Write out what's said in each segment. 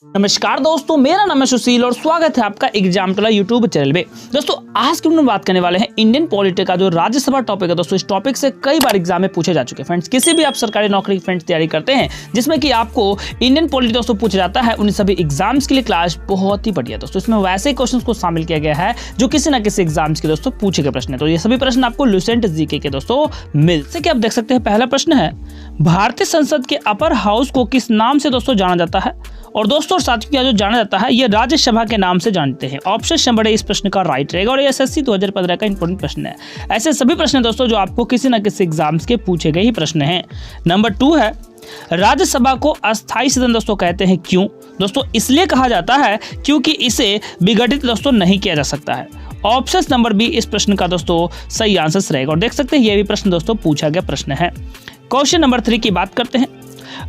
नमस्कार दोस्तों, मेरा नाम है सुशील और स्वागत है आपका एग्जामटोला यूट्यूब चैनल में। दोस्तों आज की वीडियो में बात करने वाले हैं इंडियन पॉलिटी का जो राज्यसभा टॉपिक है। दोस्तों इस टॉपिक से कई बार एग्जाम में पूछे जा चुके हैं। फ्रेंड्स किसी भी आप सरकारी नौकरी की फ्रेंड्स तैयारी करते हैं जिसमें कि आपको इंडियन पॉलिटी दोस्तों पूछा जाता है, उन सभी एग्जाम्स के लिए क्लास बहुत ही बढ़िया दोस्तों। इसमें वैसे क्वेश्चन को शामिल किया गया है जो किसी न किसी एग्जाम्स के दोस्तों पूछे गए प्रश्न है। तो ये सभी प्रश्न आपको लुसेंट जीके के दोस्तों मिल सके। आप देख सकते हैं पहला प्रश्न है, भारतीय संसद के अपर हाउस को किस नाम से दोस्तों जाना जाता है? और दोस्तों साथियों क्या जो जाना जाता है ये राज्यसभा के नाम से जानते हैं। ऑप्शन नंबर इस प्रश्न का राइट रहेगा और ये एसएससी 2015 का इंपॉर्टेंट प्रश्न है। ऐसे सभी प्रश्न दोस्तों जो आपको किसी न किसी एग्जाम्स के पूछे गए ही प्रश्न हैं। नंबर 2 है, राज्यसभा को अस्थायी सदन दोस्तों कहते हैं क्यों? दोस्तों इसलिए कहा जाता है क्योंकि इसे विघटित दोस्तों नहीं किया जा सकता है। ऑप्शन नंबर बी इस प्रश्न का दोस्तों सही आंसर रहेगा और देख सकते हैं ये भी प्रश्न दोस्तों पूछा गया प्रश्न है। क्वेश्चन नंबर 3 की बात करते हैं,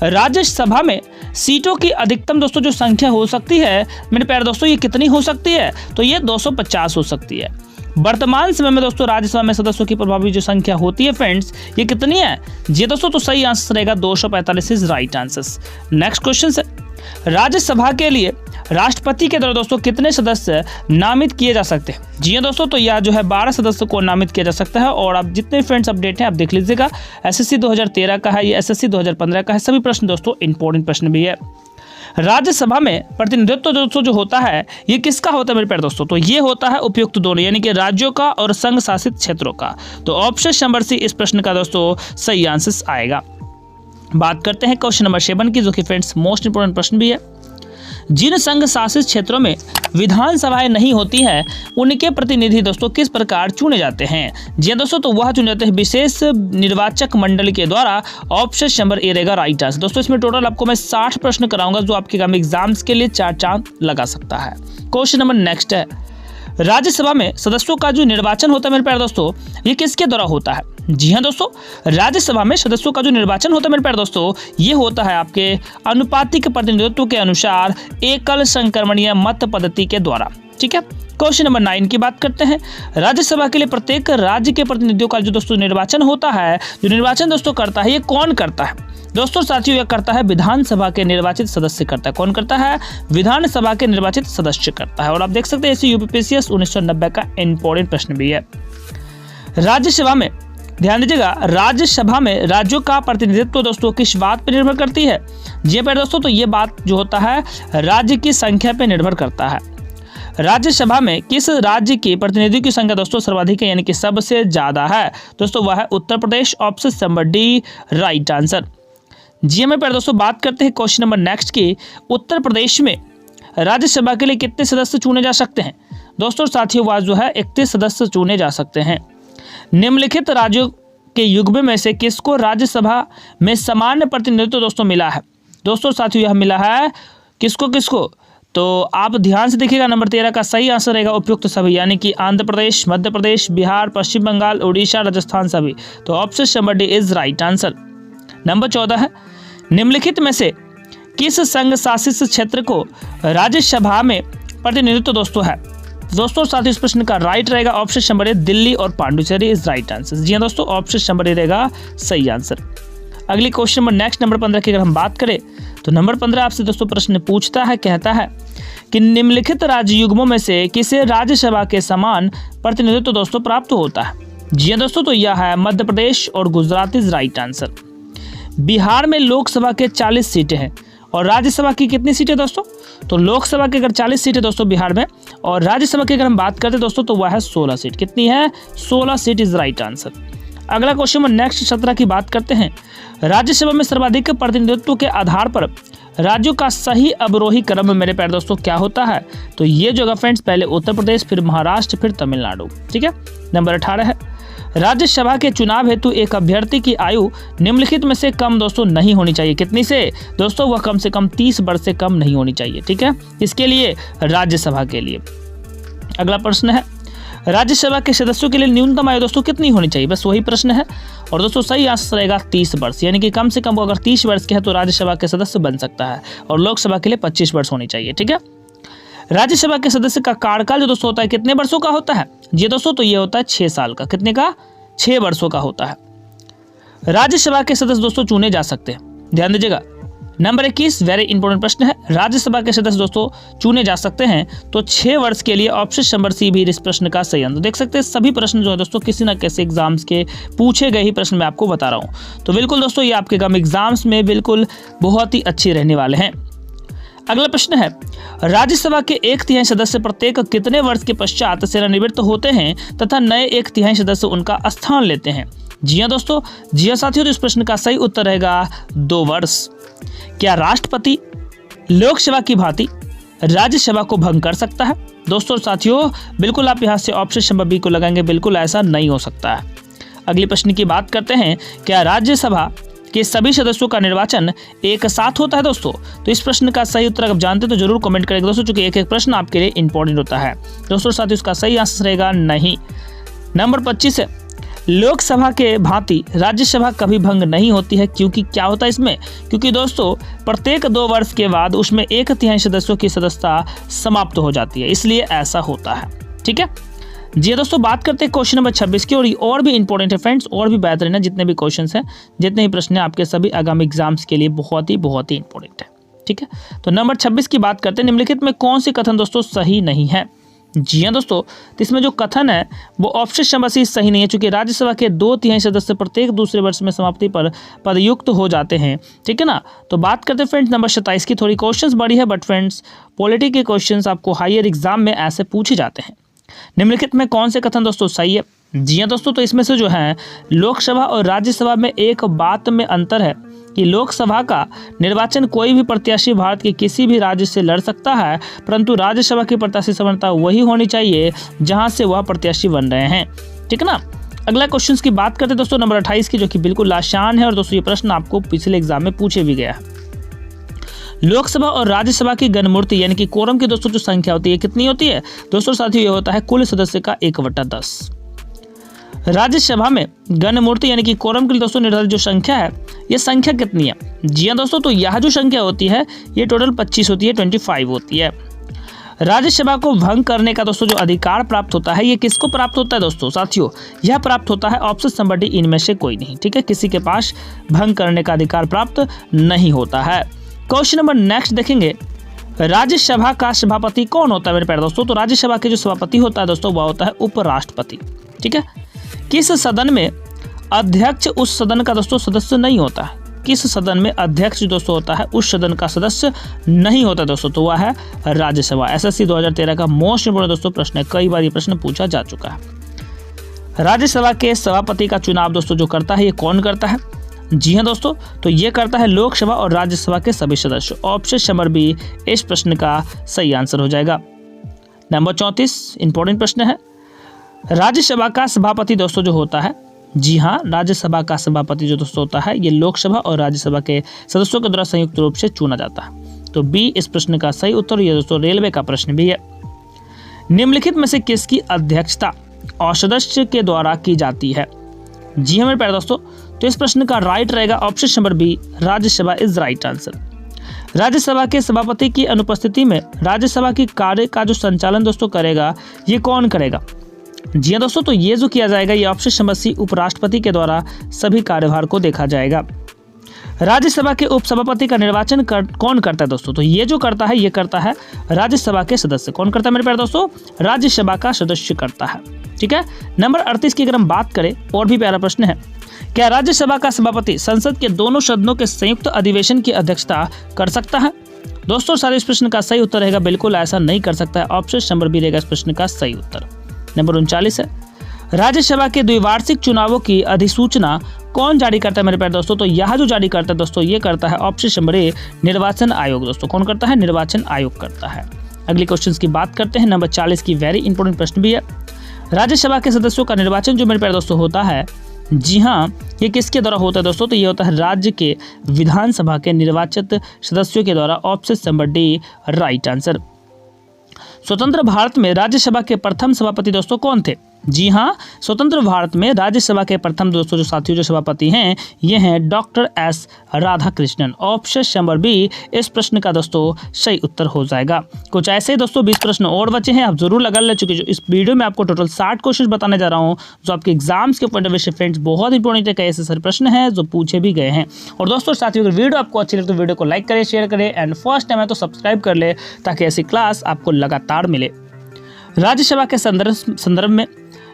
राज्यसभा में सीटों की अधिकतम दोस्तों जो संख्या हो सकती है मेरे प्यारे दोस्तों ये कितनी हो सकती है? तो ये 250 हो सकती है। वर्तमान समय में दोस्तों राज्यसभा में सदस्यों की प्रभावी जो संख्या होती है फ्रेंड्स ये कितनी है? ये दोस्तों तो सही आंसर रहेगा 245 is right answer. Next question है, राज्यसभा के लिए राष्ट्रपति के द्वारा दोस्तों कितने सदस्य नामित किए जा सकते हैं? जी हाँ दोस्तों, तो यह जो है 12 सदस्य को नामित किया जा सकता है। और आप जितने फ्रेंड्स अपडेट हैं आप देख लीजिएगा, एसएससी 2013 का है, ये एसएससी 2015 का है। सभी प्रश्न दोस्तों इंपॉर्टेंट प्रश्न भी है। राज्यसभा में प्रतिनिधित्व दोस्तों जो होता है ये किसका होता है मेरे प्यारे दोस्तों? तो ये होता है उपयुक्त दोनों यानी कि राज्यों का और संघ शासित क्षेत्रों का। तो ऑप्शन नंबर सी इस प्रश्न का दोस्तों सही आंसर आएगा। बात करते हैं क्वेश्चन नंबर 7 की, जो कि फ्रेंड्स मोस्ट इंपोर्टेंट प्रश्न भी है। जिन संघ शासित क्षेत्रों में विधानसभाएं नहीं होती हैं उनके प्रतिनिधि दोस्तों किस प्रकार चुने जाते हैं? जी दोस्तों, तो वह चुने जाते हैं विशेष निर्वाचक मंडल के द्वारा। ऑप्शन नंबर ए रहेगा राइट आंसर। दोस्तों इसमें टोटल आपको मैं 60 प्रश्न कराऊंगा जो आपके एग्जाम्स के लिए 4 चांद लगा सकता है। क्वेश्चन नंबर नेक्स्ट है, राज्यसभा में सदस्यों का जो निर्वाचन होता है मेरे प्यारे दोस्तों ये किसके द्वारा होता है? जी हाँ दोस्तों, राज्यसभा में सदस्यों का जो निर्वाचन होता है मेरे प्यारे दोस्तों ये होता है आपके अनुपातिक प्रतिनिधित्व के अनुसार एकल संक्रमणीय मत पद्धति के द्वारा। ठीक है, क्वेश्चन नंबर 9 की बात करते हैं, राज्यसभा के लिए प्रत्येक राज्य के प्रतिनिधियों का जो दोस्तों निर्वाचन होता है, जो निर्वाचन दोस्तों करता है ये कौन करता है? दोस्तों साथियों यह करता है विधानसभा के निर्वाचित सदस्य करता है। कौन करता है? विधानसभा के निर्वाचित सदस्य करता है। और आप देख सकते हैं इसी यूपीपीसीएस 1990 का इंपॉर्टेंट प्रश्न भी है। राज्यसभा में ध्यान दीजिएगा, राज्यसभा में राज्यों का प्रतिनिधित्व दोस्तों किस बात पर निर्भर करती है? जी पर दोस्तों, तो ये बात जो होता है राज्य की संख्या पर निर्भर करता है। राज्यसभा में किस राज्य की प्रतिनिधियों की संख्या दोस्तों सर्वाधिक है यानी कि सबसे ज्यादा है? दोस्तों वह है Uttar Pradesh. Option number D right answer. जी में पर दोस्तों बात करते हैं क्वेश्चन नंबर नेक्स्ट की, उत्तर प्रदेश में राज्यसभा के लिए कितने सदस्य चुने जा सकते हैं? दोस्तों साथियों वह जो है 31 सदस्य चुने जा सकते हैं। निम्नलिखित राज्यों के युग्म में से किसको राज्यसभा में सामान्य प्रतिनिधित्व दोस्तों मिला है? दोस्तों साथियों यह मिला है किसको? तो आप ध्यान से देखिएगा, नंबर 13 का सही आंसर रहेगा उपयुक्त सभी यानी कि आंध्र प्रदेश, मध्य प्रदेश, बिहार, पश्चिम बंगाल, उड़ीसा, राजस्थान सभी। तो option number D is right answer. Number 14 है, निम्नलिखित में से किस संघ शासित क्षेत्र को राज्यसभा में प्रतिनिधित्व दोस्तों है? दोस्तों साथ इस प्रश्न का राइट रहेगा ऑप्शन नंबर ए दिल्ली और पांडुचेरी इज राइट आंसर। जी हाँ दोस्तों, ऑप्शन नंबर ए रहेगा सही आंसर। अगली क्वेश्चन नंबर नेक्स्ट नंबर 15 की अगर हम बात करें तो नंबर 15 आपसे दोस्तों प्रश्न पूछता है, कहता है कि निम्नलिखित राज्य युग्मों में से किसे राज्यसभा के समान प्रतिनिधित्व दोस्तों प्राप्त होता है? जी हाँ दोस्तों, तो यह है मध्य प्रदेश और Gujarat is right answer. Bihar में लोकसभा के 40 सीटें हैं और राज्यसभा की कितनी सीटें दोस्तों? तो लोकसभा की अगर 40 सीटें दोस्तों बिहार में और राज्यसभा की अगर हम बात करते हैं दोस्तों तो वह है 16 सीट। कितनी है? 16 सीट इज राइट आंसर। अगला क्वेश्चन में नेक्स्ट 17 की बात करते हैं, राज्यसभा में सर्वाधिक प्रतिनिधित्व के आधार पर राज्यों का सही अवरोही क्रम मेरे प्यारे दोस्तों क्या होता है? तो ये जो है फ्रेंड्स पहले उत्तर प्रदेश, फिर महाराष्ट्र, फिर तमिलनाडु। ठीक है, नंबर 18 है, राज्यसभा के चुनाव हेतु एक अभ्यर्थी की आयु निम्नलिखित में से कम दोस्तों नहीं होनी चाहिए। कितनी से? दोस्तों वह कम से कम 30 वर्ष से कम नहीं होनी चाहिए। ठीक है, इसके लिए राज्यसभा के लिए। अगला प्रश्न है, राज्यसभा के सदस्यों के लिए न्यूनतम आयु दोस्तों कितनी होनी चाहिए? बस वही प्रश्न है और दोस्तों सही आंसर रहेगा 30 वर्ष यानी कि कम से कम अगर 30 वर्ष के है तो राज्यसभा के सदस्य बन सकता है और लोकसभा के लिए 25 वर्ष होनी चाहिए। ठीक है, राज्यसभा के सदस्य का कार्यकाल जो दोस्तों होता है कितने वर्षों का होता है? जी दोस्तों, तो ये होता है 6 साल का। कितने का? 6 वर्षों का होता है। राज्यसभा के सदस्य दोस्तों चुने जा सकते हैं, ध्यान दीजिएगा, नंबर 21 वेरी इंपॉर्टेंट प्रश्न है, राज्यसभा के सदस्य दोस्तों चुने जा सकते हैं तो 6 वर्ष के लिए। ऑप्शन नंबर सी भी इस प्रश्न का सही आंसर। देख सकते हैं सभी प्रश्न जो है दोस्तों किसी न किसी एग्जाम्स के पूछे गए ही प्रश्न मैं आपको बता रहा हूँ। तो बिल्कुल दोस्तों ये आपके गम एग्जाम्स में बिल्कुल बहुत ही अच्छे रहने वाले हैं। अगला प्रश्न है, राज्यसभा के 1/3 सदस्य प्रत्येक कितने वर्ष के पश्चात सेवानिवृत्त होते हैं तथा नए 1/3 सदस्य उनका स्थान लेते हैं? जी हाँ दोस्तों, जी हाँ साथियों, तो इस प्रश्न का सही उत्तर रहेगा 2 वर्ष। क्या राष्ट्रपति लोकसभा की भांति राज्यसभा को भंग कर सकता है? दोस्तों साथियों बिल्कुल आप यहाँ से ऑप्शन नंबर बी को लगाएंगे, बिल्कुल ऐसा नहीं हो सकता है। अगले प्रश्न की बात करते हैं, क्या राज्यसभा के सभी सदस्यों का निर्वाचन एक साथ होता है दोस्तों? तो इस प्रश्न का सही उत्तर आप जानते हैं तो जरूर कमेंट करेंगे दोस्तों, क्योंकि एक एक प्रश्न आपके लिए इंपॉर्टेंट होता है दोस्तों। साथ ही उसका सही आंसर रहेगा नहीं। नंबर 25 है, लोकसभा के भांति राज्यसभा कभी भंग नहीं होती है, क्योंकि क्या होता है इसमें? क्योंकि दोस्तों प्रत्येक 2 वर्ष के बाद उसमें 1/3 सदस्यों की सदस्यता समाप्त हो जाती है, इसलिए ऐसा होता है। ठीक है जी दोस्तों, बात करते हैं क्वेश्चन नंबर 26 की, और भी इंपॉर्टेंट है फ्रेंड्स, और भी बेहतरीन है। जितने भी क्वेश्चंस हैं, जितने ही प्रश्न हैं, आपके सभी आगामी एग्जाम्स के लिए बहुत ही इंपॉर्टेंट है। ठीक है, तो नंबर 26 की बात करते हैं, निम्नलिखित में कौन सी कथन दोस्तों सही नहीं है? जी हाँ दोस्तों, तो इसमें जो कथन है वो ऑप्शन नंबर सी सही नहीं है, क्योंकि राज्यसभा के 2/3 सदस्य प्रत्येक दूसरे वर्ष में समाप्ति पर पदयुक्त हो जाते हैं। ठीक है ना, तो बात करते हैं फ्रेंड्स नंबर 27 की। थोड़ी क्वेश्चंस बड़ी है, बट फ्रेंड्स पॉलिटी के क्वेश्चंस आपको हायर एग्जाम में ऐसे पूछे जाते हैं। निम्नलिखित में कौन से कथन दोस्तों सही है? जी हाँ दोस्तों, तो इसमें से जो है लोकसभा और राज्यसभा में एक बात में अंतर है कि लोकसभा का निर्वाचन कोई भी प्रत्याशी भारत के किसी भी राज्य से लड़ सकता है, परंतु राज्यसभा की प्रत्याशी समानता वही होनी चाहिए जहां से वह प्रत्याशी बन रहे हैं। ठीक है ना। अगला क्वेश्चन की बात करते हैं दोस्तों नंबर 28 की, जो कि बिल्कुल आसान है और दोस्तों ये प्रश्न आपको पिछले एग्जाम में पूछे भी गया है। लोकसभा और राज्यसभा की गणमूर्ति यानी कि कोरम की दोस्तों जो संख्या होती है कितनी होती है दोस्तों? साथियों ये होता है कुल सदस्य का 1/10। राज्यसभा में गणमूर्ति यानी कि कोरम के लिए दोस्तों निर्धारित जो संख्या है, ये संख्या कितनी है? जी हाँ दोस्तों, तो यह जो संख्या होती है ये टोटल 25 होती है, 25 होती है। राज्यसभा को भंग करने का दोस्तों जो अधिकार प्राप्त होता है, ये किसको प्राप्त होता है दोस्तों? साथियों यह प्राप्त होता है ऑप्शन नंबर डी, इनमें से कोई नहीं। ठीक है, किसी के पास भंग करने का अधिकार प्राप्त नहीं होता है। क्वेश्चन नंबर नेक्स्ट देखेंगे, राज्यसभा का सभापति कौन होता है मेरे प्यारे दोस्तों? तो राज्यसभा के जो सभापति होता है दोस्तों वह होता है उपराष्ट्रपति। ठीक है, किस सदन में अध्यक्ष उस सदन का दोस्तों सदस्य नहीं होता है? किस सदन में अध्यक्ष दोस्तों होता है उस सदन का सदस्य नहीं होता दोस्तों? तो वह है राज्यसभा। एसएससी 2013 का मोस्ट इंपोर्टेंट दोस्तों प्रश्न है, कई बार ये प्रश्न पूछा जा चुका है। राज्यसभा के सभापति का चुनाव दोस्तों जो करता है ये कौन करता है? जी हाँ दोस्तों, तो ये करता है लोकसभा और राज्यसभा के सभी सदस्य। ऑप्शन नंबर बी इस प्रश्न का सही आंसर हो जाएगा। नंबर 34 इंपॉर्टेंट प्रश्न है, राज्यसभा का सभापति दोस्तों जो होता है, जी हाँ राज्यसभा का सभापति जो दोस्तों होता है ये लोकसभा और राज्यसभा के सदस्यों के द्वारा संयुक्त रूप से चुना जाता है। तो बी इस प्रश्न का सही उत्तर। ये दोस्तों रेलवे का प्रश्न भी है। निम्नलिखित में से किसकी अध्यक्षता और सदस्य के द्वारा की जाती है? जी हाँ मेरे प्यारे दोस्तों, तो इस प्रश्न का राइट रहेगा option number B, Rajya Sabha is right answer. Rajya Sabha के सभापति की अनुपस्थिति में राज्यसभा की कार्य का जो संचालन दोस्तों करेगा ये कौन करेगा? जी हाँ दोस्तों, तो ये जो किया जाएगा ये ऑप्शन नंबर सी, उपराष्ट्रपति के द्वारा सभी कार्यभार को देखा जाएगा। राज्यसभा के उपसभापति का निर्वाचन कौन करता है दोस्तों? तो ये जो करता है ये करता है राज्यसभा के सदस्य। कौन करता है मेरे प्यारे दोस्तों? राज्यसभा का सदस्य करता है। ठीक है, नंबर 38 की अगर हम बात करें, और भी प्यारा प्रश्न है, क्या राज्यसभा का सभापति संसद के दोनों सदनों के संयुक्त अधिवेशन की अध्यक्षता कर सकता है? दोस्तों सारे इस प्रश्न का सही उत्तर रहेगा बिल्कुल ऐसा नहीं कर सकता है। ऑप्शन नंबर बी रहेगा इस प्रश्न का सही उत्तर। नंबर 39 है, राज्यसभा के द्विवार्षिक चुनावों की अधिसूचना कौन जारी करता है मेरे प्यारे दोस्तों? तो यह जो जारी करता है दोस्तों ये करता है ऑप्शन नंबर ए, निर्वाचन आयोग दोस्तों। कौन करता है? निर्वाचन आयोग करता है। अगले क्वेश्चन की बात करते हैं, नंबर 40 की वेरी इंपॉर्टेंट प्रश्न भी है। राज्यसभा के सदस्यों का निर्वाचन जो मेरे प्यारे दोस्तों होता है, जी हाँ ये किसके द्वारा होता है दोस्तों? तो ये होता है राज्य के विधानसभा के निर्वाचित सदस्यों के द्वारा। Option number D right answer. स्वतंत्र भारत में राज्यसभा के प्रथम सभापति दोस्तों कौन थे? जी हाँ, स्वतंत्र भारत में राज्यसभा के प्रथम दोस्तों जो साथियों जो सभापति हैं ये हैं doctor S Radhakrishnan. Option number B इस प्रश्न का दोस्तों सही उत्तर हो जाएगा। कुछ ऐसे ही दोस्तों 20 प्रश्न और बचे हैं, आप जरूर लगा ले चुके। जो इस वीडियो में आपको टोटल 60 क्वेश्चन बताने जा रहा हूँ जो आपके एग्जाम्स के पॉइंट ऑफ व्यू से फ्रेंड्स बहुत इंपॉर्टेंट है। कई ऐसे सारे प्रश्न हैं जो पूछे भी गए हैं। और दोस्तों साथियों अगर वीडियो आपको अच्छी लगे तो वीडियो को लाइक करें, शेयर करें एंड फर्स्ट टाइम है तो सब्सक्राइब कर ले ताकि ऐसी क्लास आपको लगातार मिले। राज्यसभा के संदर्भ में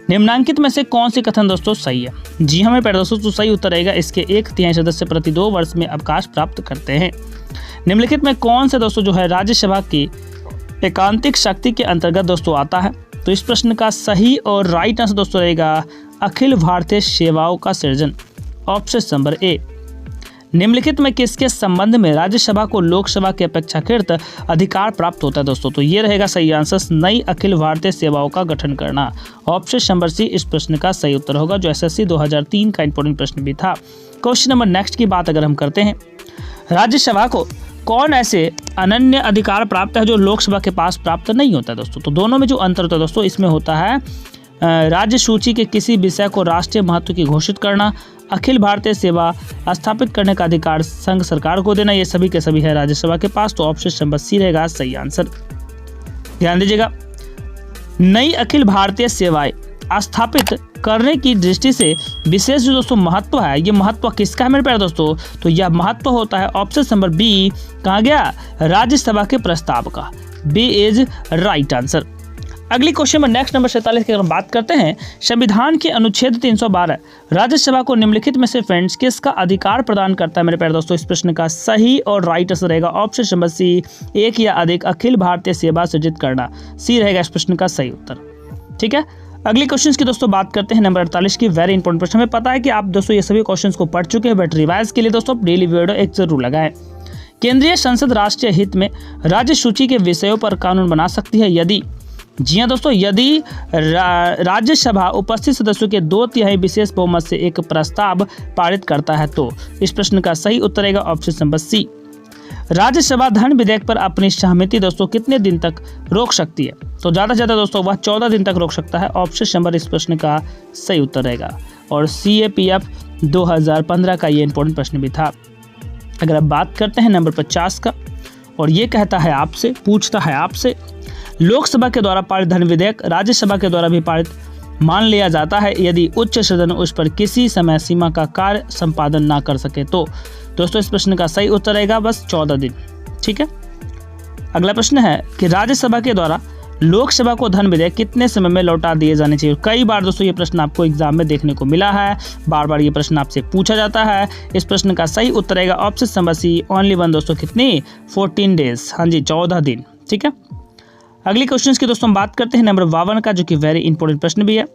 निम्नांकित में से कौन सी कथन दोस्तों सही है? जी हाँ मेरे प्यारे दोस्तों, तो सही उत्तर रहेगा इसके 1/3 सदस्य प्रति 2 वर्ष में अवकाश प्राप्त करते हैं। निम्नलिखित में कौन से दोस्तों जो है राज्यसभा की एकांतिक शक्ति के अंतर्गत दोस्तों आता है? तो इस प्रश्न का सही और राइट आंसर दोस्तों रहेगा अखिल भारतीय सेवाओं का सृजन। Option number A. निम्नलिखित में किसके संबंध में राज्यसभा को लोकसभा के अपेक्षाकृत अधिकार प्राप्त होता है दोस्तों? तो ये रहेगा सही आंसर नई अखिल भारतीय सेवाओं का गठन करना। ऑप्शन नंबर सी इस प्रश्न का सही उत्तर होगा जो एसएससी 2003 का इंपॉर्टेंट प्रश्न भी था। क्वेश्चन नंबर नेक्स्ट की बात अगर हम करते हैं, राज्यसभा को कौन ऐसे अनन्य अधिकार प्राप्त है जो लोकसभा के पास प्राप्त नहीं होता है दोस्तों? तो दोनों में जो अंतर होता है दोस्तों इसमें होता है राज्य सूची के किसी विषय को राष्ट्रीय महत्व की घोषित करना, अखिल भारतीय सेवा स्थापित करने का अधिकार संघ सरकार को देना, ये सभी के सभी है राज्यसभा के पास। तो ऑप्शन नंबर सी रहेगा सही आंसर। ध्यान दीजिएगा, नई अखिल भारतीय सेवाएं स्थापित करने की दृष्टि से विशेष जो दोस्तों महत्व है, ये महत्व किसका है मेरे प्यारे दोस्तों? तो यह महत्व होता है ऑप्शन नंबर बी, कहा गया राज्यसभा के प्रस्ताव का। B is right answer. अगली क्वेश्चन में नेक्स्ट नंबर 47 की अगर हम बात करते हैं, संविधान के अनुच्छेद 312 राज्यसभा को निम्नलिखित में से फ्रेंड्स किसका अधिकार प्रदान करता है मेरे प्यारे दोस्तों? इस प्रश्न का सही और राइट आंसर रहेगा ऑप्शन नंबर सी, एक या अधिक अखिल भारतीय सेवा सृजित करना। सी रहेगा इस प्रश्न का सही उत्तर। ठीक है, अगली क्वेश्चन की दोस्तों बात करते हैं नंबर 48 की। वेरी इंपॉर्टेंट प्रश्न। हमें पता है कि आप दोस्तों ये सभी क्वेश्चंस को पढ़ चुके हैं, बट रिवाइज के लिए दोस्तों डेली वीडियो एक जरूर लगाएं। केंद्रीय संसद राष्ट्रीय हित में राज्य सूची के विषयों पर कानून बना सकती है यदि, जी हाँ दोस्तों, यदि राज्यसभा उपस्थित सदस्यों के 2/3 विशेष बहुमत से एक प्रस्ताव पारित करता है तो। इस प्रश्न का सही उत्तर रहेगा ऑप्शन नंबर सी। राज्यसभा धन विधेयक पर अपनी सहमति दोस्तों कितने दिन तक रोक सकती है? तो ज़्यादा से ज़्यादा दोस्तों वह 14 दिन तक रोक सकता है। ऑप्शन नंबर इस प्रश्न का सही उत्तर रहेगा। और CAPF 2015 का ये इंपॉर्टेंट प्रश्न भी था। अगर आप बात करते हैं नंबर 50 का, और ये कहता है आपसे, पूछता है आपसे, लोकसभा के द्वारा पारित धन विधेयक राज्यसभा के द्वारा भी पारित मान लिया जाता है यदि उच्च सदन उस पर किसी समय सीमा का कार्य संपादन ना कर सके तो। दोस्तों इस प्रश्न का सही उत्तर रहेगा बस 14 दिन। ठीक है, अगला प्रश्न है कि राज्यसभा के द्वारा लोकसभा को धन विधेयक कितने समय में लौटा दिए जाने चाहिए? कई बार दोस्तों ये प्रश्न आपको एग्जाम में देखने को मिला है, बार बार ये प्रश्न आपसे पूछा जाता है। इस प्रश्न का सही उत्तर रहेगा option number C, only one दोस्तों कितनी? 14 डेज। हाँ जी, 14 दिन। ठीक है, अगली क्वेश्चन की दोस्तों हम बात करते हैं नंबर 52 का, जो कि वेरी इंपॉर्टेंट प्रश्न भी है।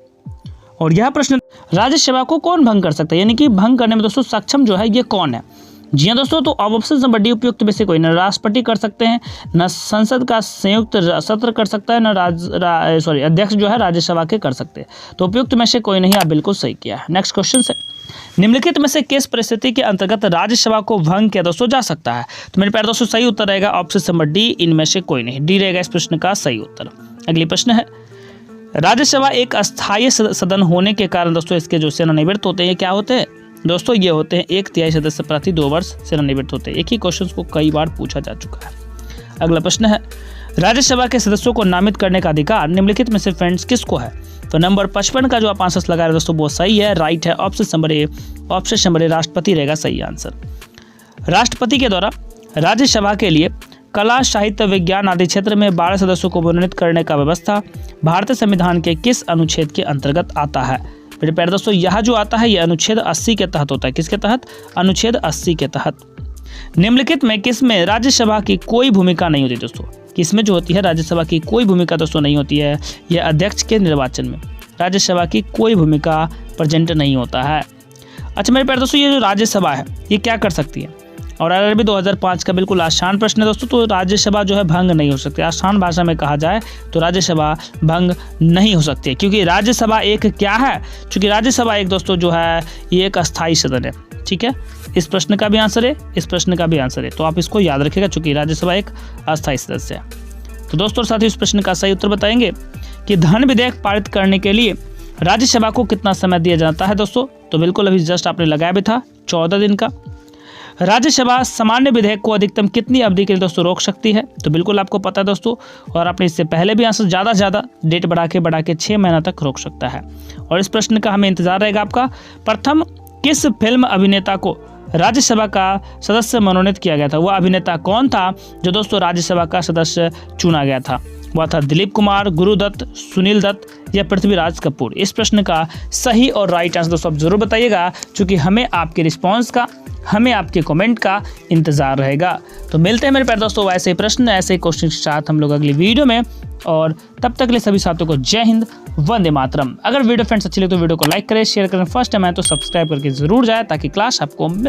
और यह प्रश्न, राज्यसभा को कौन भंग कर सकता है, यानी कि भंग करने में दोस्तों सक्षम जो है ये कौन है? जी हाँ दोस्तों, तो ऑप्शन नंबर डी उपयुक्त में से कोई, न राष्ट्रपति कर सकते हैं, न संसद का संयुक्त सत्र कर सकता है, न अध्यक्ष जो है राज्यसभा के कर सकते हैं। तो उपयुक्त में से कोई नहीं, आप बिल्कुल सही किया है। नेक्स्ट क्वेश्चन है, निम्नलिखित में से किस परिस्थिति के अंतर्गत राज्यसभा को भंग किया दोस्तों जा सकता है? तो मेरे प्यारे दोस्तों सही उत्तर रहेगा ऑप्शन नंबर डी, इनमें से कोई नहीं। डी रहेगा इस प्रश्न का सही उत्तर। अगली प्रश्न है, राज्यसभा एक अस्थायी सदन होने के कारण दोस्तों इसके जो सेवानिवृत्त होते हैं क्या होते हैं दोस्तों? ये होते हैं 1/3 सदस्य प्रति 2 वर्ष सेवानिवृत्त होते हैं। एक ही क्वेश्चन को कई बार पूछा जा चुका है। अगला प्रश्न है, राज्यसभा के सदस्यों को नामित करने का अधिकार निम्नलिखित में से फ्रेंड्स किसको है? तो नंबर 55 का जो आप आंसर लगा रहे हैं दोस्तों वो सही है, राइट है। ऑप्शन नंबर ए, राष्ट्रपति रहेगा सही आंसर। राष्ट्रपति के द्वारा राज्यसभा के लिए कला, साहित्य, विज्ञान आदि क्षेत्र में 12 सदस्यों को मनोनीत करने का व्यवस्था भारतीय संविधान के किस अनुच्छेद के अंतर्गत आता है? मेरे प्यारे दोस्तों यह जो आता है ये अनुच्छेद 80 के तहत होता है। किसके तहत? अनुच्छेद 80 के तहत। निम्नलिखित में किसमें राज्यसभा की कोई भूमिका नहीं होती दोस्तों? किसमें जो होती है राज्यसभा की कोई भूमिका दोस्तों नहीं होती है? यह अध्यक्ष के निर्वाचन में राज्यसभा की कोई भूमिका प्रेजेंट नहीं होता है। अच्छा मेरे प्यारे दोस्तों, ये जो राज्यसभा है ये क्या कर सकती है? और RRB 2005 का बिल्कुल आसान प्रश्न है दोस्तों। तो राज्यसभा जो है भंग नहीं हो सकती। आसान भाषा में कहा जाए तो राज्यसभा भंग नहीं हो सकती है, क्योंकि राज्यसभा एक क्या है? क्योंकि राज्यसभा एक दोस्तों जो है ये एक अस्थायी सदन है। ठीक है, इस प्रश्न का भी आंसर है, इस प्रश्न का भी आंसर है, तो आप इसको याद रखिएगा, चूंकि राज्यसभा एक अस्थायी सदस्य है। तो दोस्तों साथियों इस प्रश्न का सही उत्तर बताएंगे कि धन विधेयक पारित करने के लिए राज्यसभा को कितना समय दिया जाता है दोस्तों? तो बिल्कुल अभी जस्ट आपने लगाया भी था 14 दिन का। राज्यसभा सामान्य विधेयक को अधिकतम कितनी अवधि के लिए दोस्तों रोक सकती है? तो बिल्कुल आपको पता है दोस्तों, और आपने इससे पहले भी आंसर ज़्यादा से ज़्यादा डेट बढ़ा के 6 महीना तक रोक सकता है। और इस प्रश्न का हमें इंतजार रहेगा आपका। प्रथम किस फिल्म अभिनेता को राज्यसभा का सदस्य मनोनीत किया गया था? वह अभिनेता कौन था जो दोस्तों राज्यसभा का सदस्य चुना गया था? वह था दिलीप कुमार, गुरुदत्त, सुनील दत्त या पृथ्वीराज कपूर। इस प्रश्न का सही और राइट आंसर दोस्तों आप जरूर बताइएगा, क्योंकि हमें आपके रिस्पॉन्स का, हमें आपके कमेंट का इंतजार रहेगा। तो मिलते हैं मेरे प्यारे दोस्तों वैसे ही प्रश्न, ऐसे ही क्वेश्चन के साथ हम लोग अगली वीडियो में, और तब तक के लिए सभी साथियों को जय हिंद, वंदे मातरम। अगर वीडियो फ्रेंड्स अच्छी लगे तो वीडियो को लाइक करें, शेयर करें, फर्स्ट टाइम आए तो सब्सक्राइब करके जरूर जाए ताकि क्लास आपको मिल